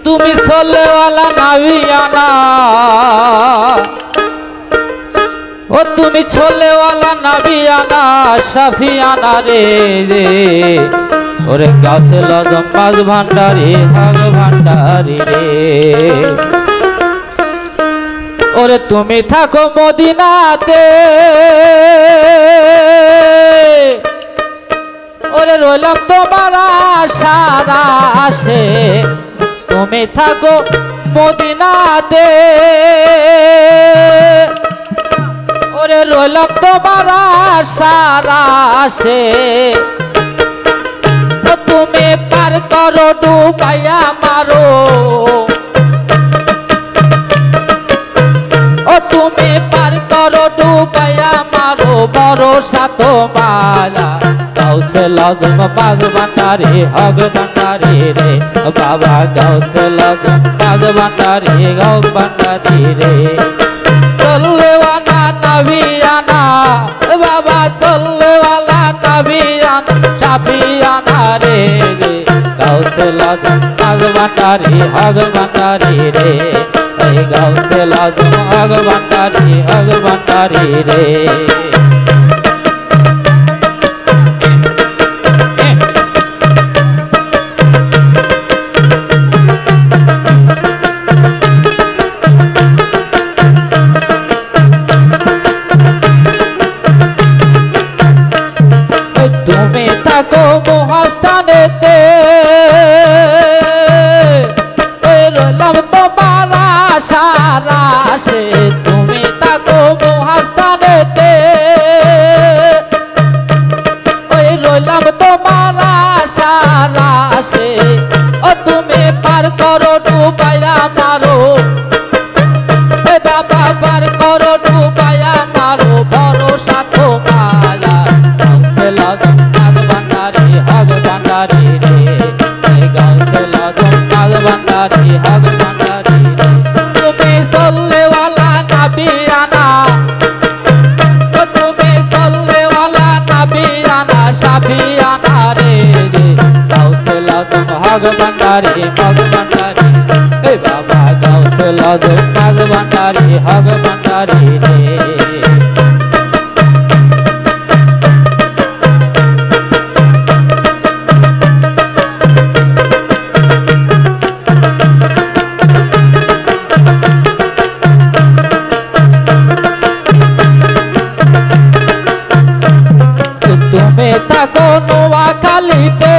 তুমি সোলেওয়ালা নাবিয়ানা, ও তুমি ছোলেওয়ালা নাবিয়ানা শাফিয়ানা রে রে, ওরে গাছে লজম বাগ ভান্ডারি ভাগ ভান্ডারি রে। ওরে তুমি থাকো মদিনাতে, ওরে রইলাম তোমার আশার আশে, তুমি থাকো মদিনাতে, ওরে রইলাম তোমার আশার আশে। তুমি পার করো ডুবাইয়া মারো, ও তুমি পার করো ডুবাইয়া মারো, ভরসা তোমারা গাউসে লজম বাগ ভান্ডারি হগ ভান্ডারি রে, বাবা গাউসে লজম বাগ ভান্ডারি হগ ভান্ডারি রে। চলওয়ালা নবিয়ানা বাবা, চলওয়ালা নবিয়ানা শাফিয়ানা রে রে, গাউসে লজম বাগ ভান্ডারি হগ ভান্ডারি রে, এই গাউসে লজম হগ ভান্ডারি হগ ভান্ডারি রে। তুমি থাকো মহাস্থানেতে, রইলাম তোমার আশার আশে, তুমি থাকো মহাস্থানেতে, রইলাম তোমার আশার আশে। ও তুমি পার করো ডুবাইয়া মারো, বাবা পার করো ডুবাইয়া মারো, ভরসা তোমারা গাউসে লজম বাগ ভান্ডারি হগ ভান্ডারি রে, গাউসে লজম বাগ ভান্ডারি হগ ভান্ডারি রে। তুমি সোলেওয়ালা নাবিয়ানা, ও তুমি সোলেওয়ালা নাবিয়ানা শাফিয়ানা রে রে, গাউসে লজম হগ ভান্ডারি হগ ভান্ডারি, এ বাবা গাউসে লজম বাগ ভান্ডারি হগ ভান্ডারি রে। তুমি থাকো নোয়াখালীতে,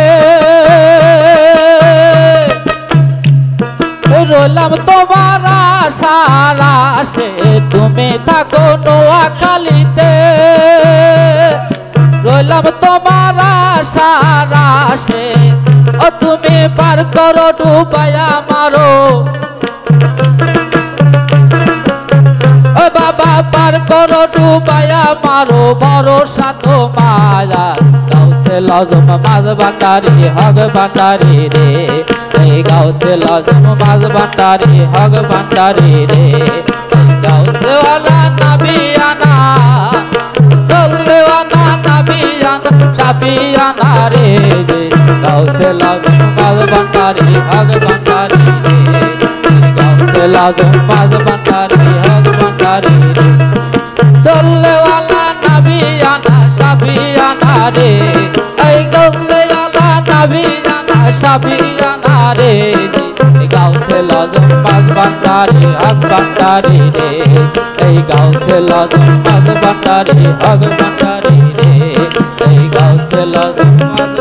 রইলাম তোমার আশার আশে, তুমি থাকো নোয়াখালীতে, রইলাম তোমার আশার আশে। ও তুমি পার করো ডুবাইয়া মারো, ও বাবা পার করো ডুবাইয়া মারো, ভরসা তোমারা গাউসে লজম বাগ ভান্ডারি হগ ভান্ডারি রে, এই গাউসে লজম বাগ ভান্ডারি হগ ভান্ডারি রে। গাউসওয়ালা নাবিয়ানা, চলওয়ালা নাবিয়ানা শাফিয়ানা রে রে, গাউসে লজম বাগ ভান্ডারি হগ ভান্ডারি রে, গাউসে লজম বাগ ভান্ডারি হগ ভান্ডারি রে। চলওয়ালা নাবিয়ানা শাফিয়ানা রে, এই গাউসওয়ালা নাবিয়ানা শাফিয়ানা রে, গাউসে লজম বাগ ভান্ডারি হগ ভান্ডারি রে, এই গাউসে লজম বাগ ভান্ডারি হগ ভান্ডারি রে, এই গাউসে লজম বাগ।